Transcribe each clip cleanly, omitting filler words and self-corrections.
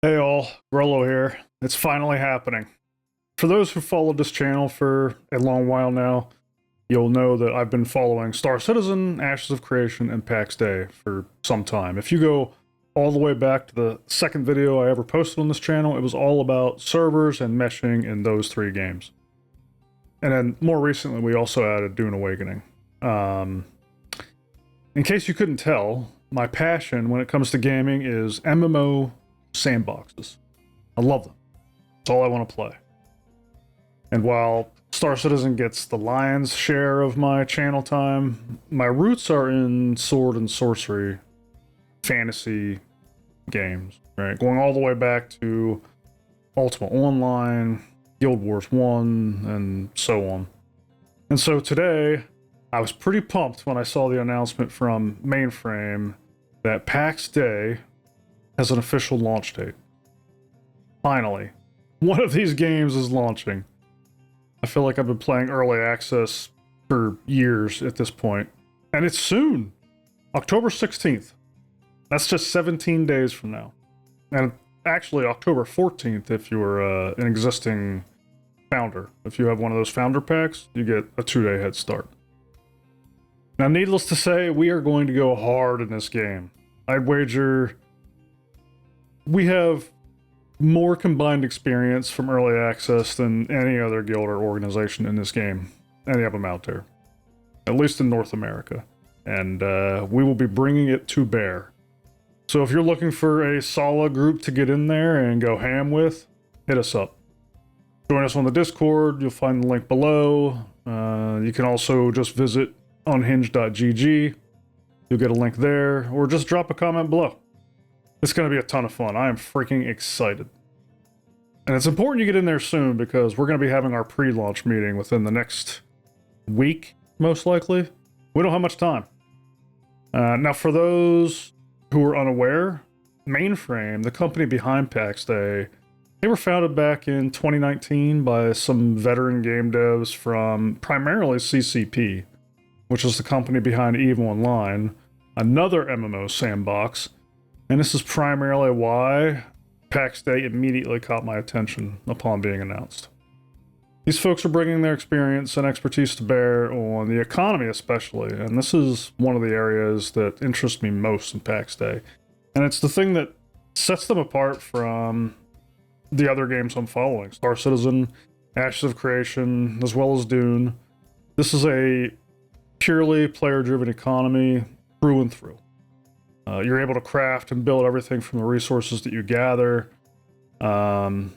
Hey all, Grolo here. It's finally happening. For those who followed this channel for a long while now, you'll know that I've been following Star Citizen, Ashes of Creation, and Pax Day for some time. If you go all the way back to the second video I ever posted on this channel, it was all about servers and meshing in those three games. And then more recently, we also added Dune Awakening. In case you couldn't tell, my passion when it comes to gaming is MMO sandboxes. I love them. It's all I want to play. And while Star Citizen gets the lion's share of my channel time, my roots are in sword and sorcery fantasy games, right? Going all the way back to Ultima Online, Guild Wars 1, and so on. And so today, I was pretty pumped when I saw the announcement from Mainframe that Pax Day has an official launch date. Finally, one of these games is launching. I feel like I've been playing early access for years at this point. And it's soon. October 16th. That's just 17 days from now. And actually October 14th if you're an existing founder. If you have one of those founder packs, you get a 2-day head start. Now, needless to say, we are going to go hard in this game. I'd wager we have more combined experience from early access than any other guild or organization in this game. Any of them out there. At least in North America. And we will be bringing it to bear. So if you're looking for a solid group to get in there and go ham with, hit us up. Join us on the Discord. You'll find the link below. You can also just visit unhinged.gg. You'll get a link there. Or just drop a comment below. It's going to be a ton of fun. I am freaking excited. And it's important you get in there soon because we're going to be having our pre-launch meeting within the next week, most likely. We don't have much time. Now, for those who are unaware, Mainframe, the company behind Pax Day, they were founded back in 2019 by some veteran game devs from primarily CCP, which is the company behind EVE Online, another MMO sandbox. And this is primarily why Pax Day immediately caught my attention upon being announced. These folks are bringing their experience and expertise to bear on the economy especially, and this is one of the areas that interests me most in Pax Day. And it's the thing that sets them apart from the other games I'm following. Star Citizen, Ashes of Creation, as well as Dune. This is a purely player-driven economy through and through. You're able to craft and build everything from the resources that you gather from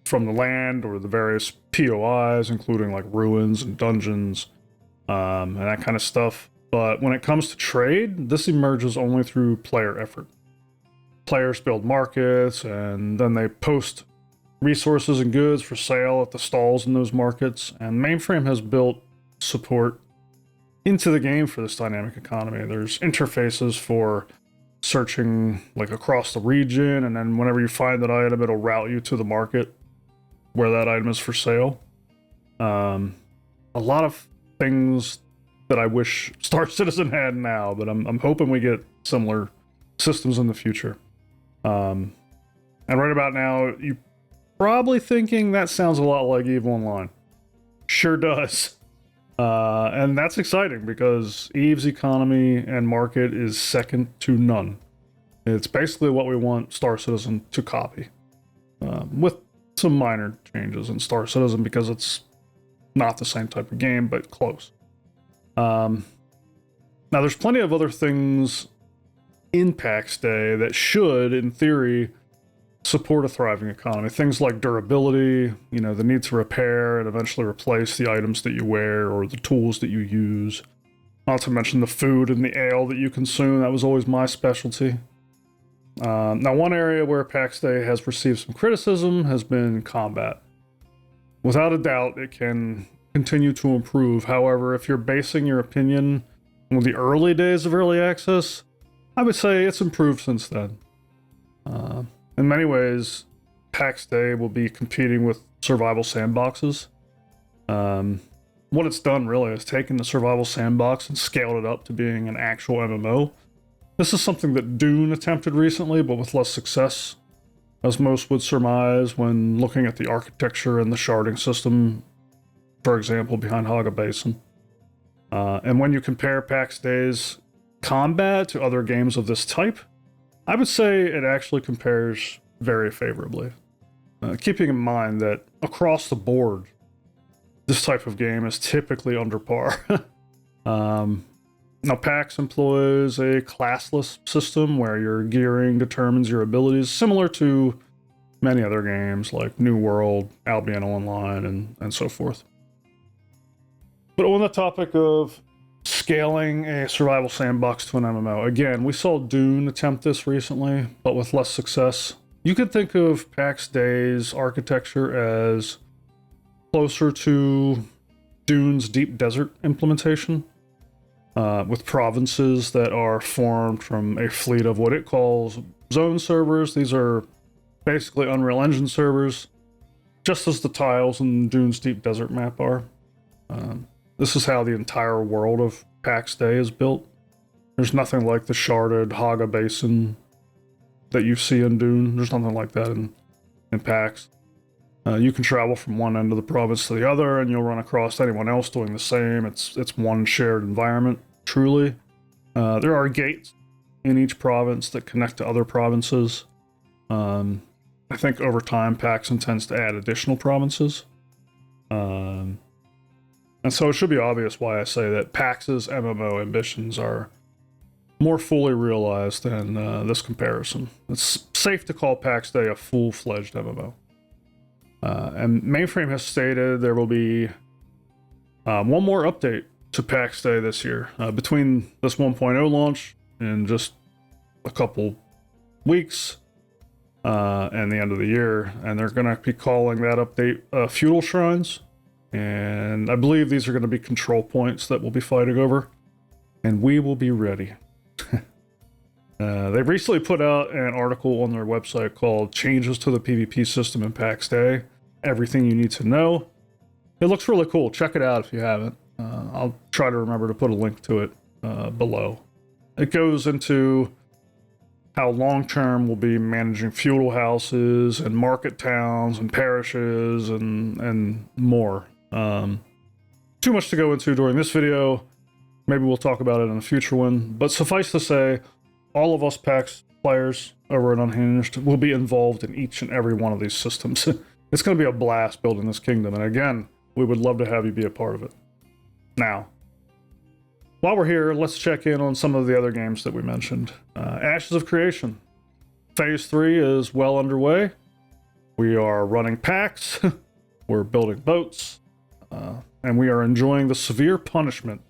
the land or the various POIs, including like ruins and dungeons and that kind of stuff. But when it comes to trade, this emerges only through player effort. Players build markets and then they post resources and goods for sale at the stalls in those markets. And Mainframe has built support into the game for this dynamic economy. There's interfaces for searching like across the region, and then whenever you find that item, it'll route you to the market where that item is for sale. A lot of things that I wish Star Citizen had now, but I'm hoping we get similar systems in the future. And right about now, you're probably thinking that sounds a lot like EVE Online. Sure does. And that's exciting because EVE's economy and market is second to none. It's basically what we want Star Citizen to copy, with some minor changes in Star Citizen because it's not the same type of game, but close. Now, there's plenty of other things in Pax Day that should, in theory, support a thriving economy. Things like durability, the need to repair and eventually replace the items that you wear or the tools that you use. Not to mention the food and the ale that you consume. That was always my specialty. Now, one area where Pax Day has received some criticism has been combat. Without a doubt, it can continue to improve. However, if you're basing your opinion on the early days of early access, I would say it's improved since then. In many ways, Pax Day will be competing with survival sandboxes. What it's done really is taken the survival sandbox and scaled it up to being an actual MMO. This is something that Dune attempted recently, but with less success. as most would surmise when looking at the architecture and the sharding system, for example, behind Haga Basin. And when you compare Pax Dei's combat to other games of this type, I would say it actually compares very favorably. Keeping in mind that across the board, this type of game is typically under par. Now, PAX employs a classless system where your gearing determines your abilities, similar to many other games like New World, Albion Online, and so forth. But on the topic of scaling a survival sandbox to an MMO, again, we saw Dune attempt this recently, but with less success. You could think of Pax Dei's architecture as closer to Dune's Deep Desert implementation, with provinces that are formed from a fleet of what it calls zone servers. These are basically Unreal Engine servers, just as the tiles in Dune's Deep Desert map are. This is how the entire world of Pax Dei is built. There's nothing like the sharded Haga Basin that you see in Dune. There's nothing like that in Pax. You can travel from one end of the province to the other, and you'll run across anyone else doing the same. It's one shared environment, truly. There are gates in each province that connect to other provinces. I think over time, Pax intends to add additional provinces. And so it should be obvious why I say that Pax's MMO ambitions are more fully realized than this comparison. It's safe to call Pax Dei a full-fledged MMO. And Mainframe has stated there will be one more update to Pax Dei this year. Between this 1.0 launch in just a couple weeks and the end of the year, and they're going to be calling that update Feudal Shrines. And I believe these are going to be control points that we'll be fighting over, and we will be ready. They recently put out an article on their website called Changes to the PvP System in Pax Dei, Everything You Need to Know. It looks really cool. Check it out if you haven't. I'll try to remember to put a link to it below. It goes into how long-term we'll be managing feudal houses and market towns and parishes and more. Too much to go into during this video. Maybe we'll talk about it in a future one. But suffice to say, all of us PAX players over at Unhinged will be involved in each and every one of these systems. It's going to be a blast building this kingdom. And again, we would love to have you be a part of it. Now, while we're here, let's check in on some of the other games that we mentioned. Ashes of Creation. Phase 3 is well underway. We are running packs. We're building boats. And we are enjoying the severe punishment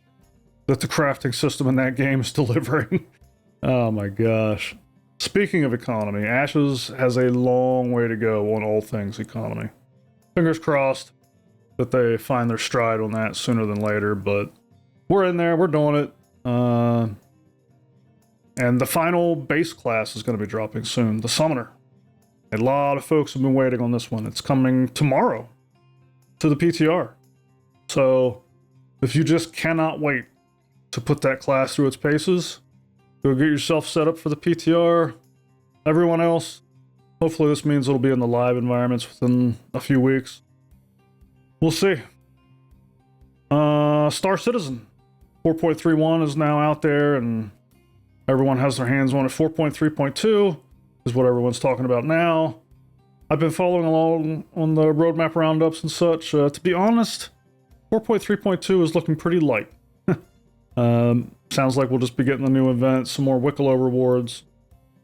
that the crafting system in that game is delivering. Oh my gosh. Speaking of economy, Ashes has a long way to go on all things economy. Fingers crossed that they find their stride on that sooner than later, but we're in there, we're doing it. And the final base class is going to be dropping soon, the Summoner. A lot of folks have been waiting on this one. It's coming tomorrow to the PTR. So if you just cannot wait to put that class through its paces, go get yourself set up for the PTR. Everyone else, hopefully this means it'll be in the live environments within a few weeks. We'll see. Star Citizen 4.31 is now out there, and everyone has their hands on it. 4.3.2 is what everyone's talking about now. I've been following along on the roadmap roundups and such. To be honest, 4.3.2 is looking pretty light. Sounds like we'll just be getting the new event, some more Wicklow rewards.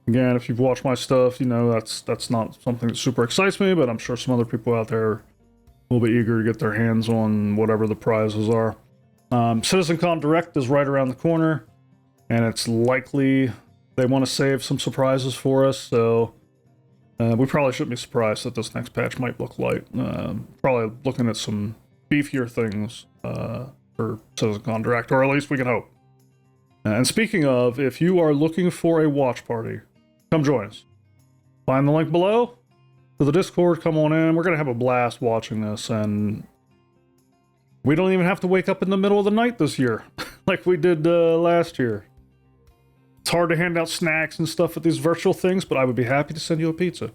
Again, if you've watched my stuff, you know that's not something that super excites me, but I'm sure some other people out there will be eager to get their hands on whatever the prizes are. CitizenCon Direct is right around the corner, and it's likely they want to save some surprises for us, so we probably shouldn't be surprised that this next patch might look light. Probably looking at some beefier things for CitizenCon Direct, or at least we can hope. And speaking of, if you are looking for a watch party, come join us. Find the link below to the Discord, come on in. We're going to have a blast watching this, and we don't even have to wake up in the middle of the night this year, like we did last year. It's hard to hand out snacks and stuff at these virtual things, but I would be happy to send you a pizza.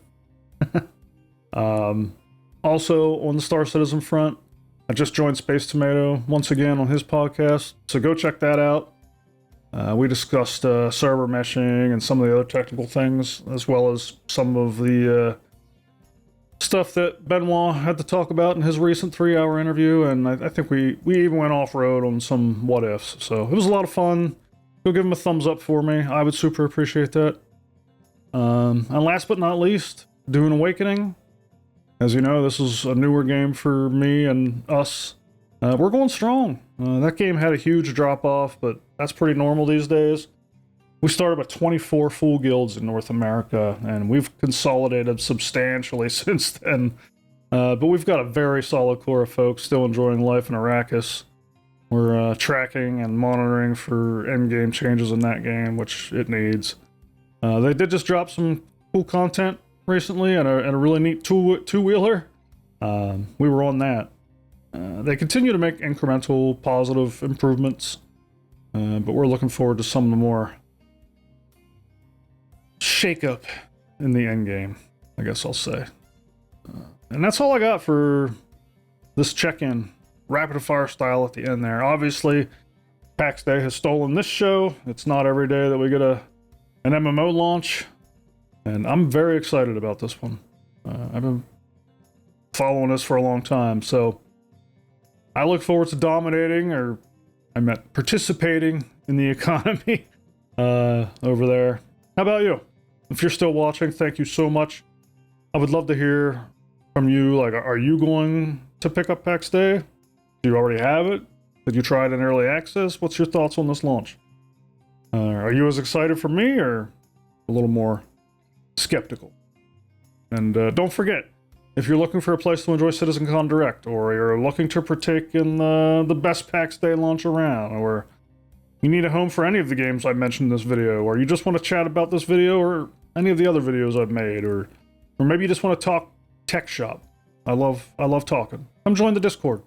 Also, on the Star Citizen front, I just joined Space Tomato once again on his podcast, so go check that out. We discussed server meshing and some of the other technical things, as well as some of the stuff that Benoit had to talk about in his recent 3-hour interview, and I think we even went off-road on some what-ifs, so it was a lot of fun. Go give him a thumbs up for me. I would super appreciate that. And last but not least, Dune Awakening. As you know, this is a newer game for me and us. We're going strong. That game had a huge drop-off, but that's pretty normal these days. We started with 24 full guilds in North America, and we've consolidated substantially since then. But we've got a very solid core of folks still enjoying life in Arrakis. We're tracking and monitoring for endgame changes in that game, which it needs. They did just drop some cool content recently and a really neat two-wheeler. We were on that. They continue to make incremental positive improvements, but we're looking forward to some of the more shake-up in the endgame, I guess I'll say. And that's all I got for this check-in. Rapid-fire style at the end there. Obviously, Pax Day has stolen this show. It's not every day that we get an MMO launch, and I'm very excited about this one. I've been following this for a long time, so I look forward to dominating, or I meant participating in the economy over there. How about you? If you're still watching, thank you so much. I would love to hear from you. Like, are you going to pick up Pax Day? Do you already have it? Did you try it in early access? What's your thoughts on this launch? Are you as excited for me, or a little more skeptical? And don't forget, if you're looking for a place to enjoy CitizenCon Direct, or you're looking to partake in the best Pax Day launch around, or you need a home for any of the games I mentioned in this video, or you just want to chat about this video or any of the other videos I've made, or maybe you just want to talk tech shop. I love talking. Come join the Discord.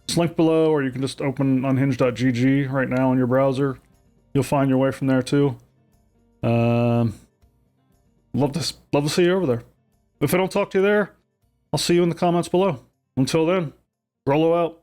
It's linked below, or you can just open unhinged.gg right now in your browser. You'll find your way from there too. Love to see you over there. If I don't talk to you there, I'll see you in the comments below. Until then, Grolo out.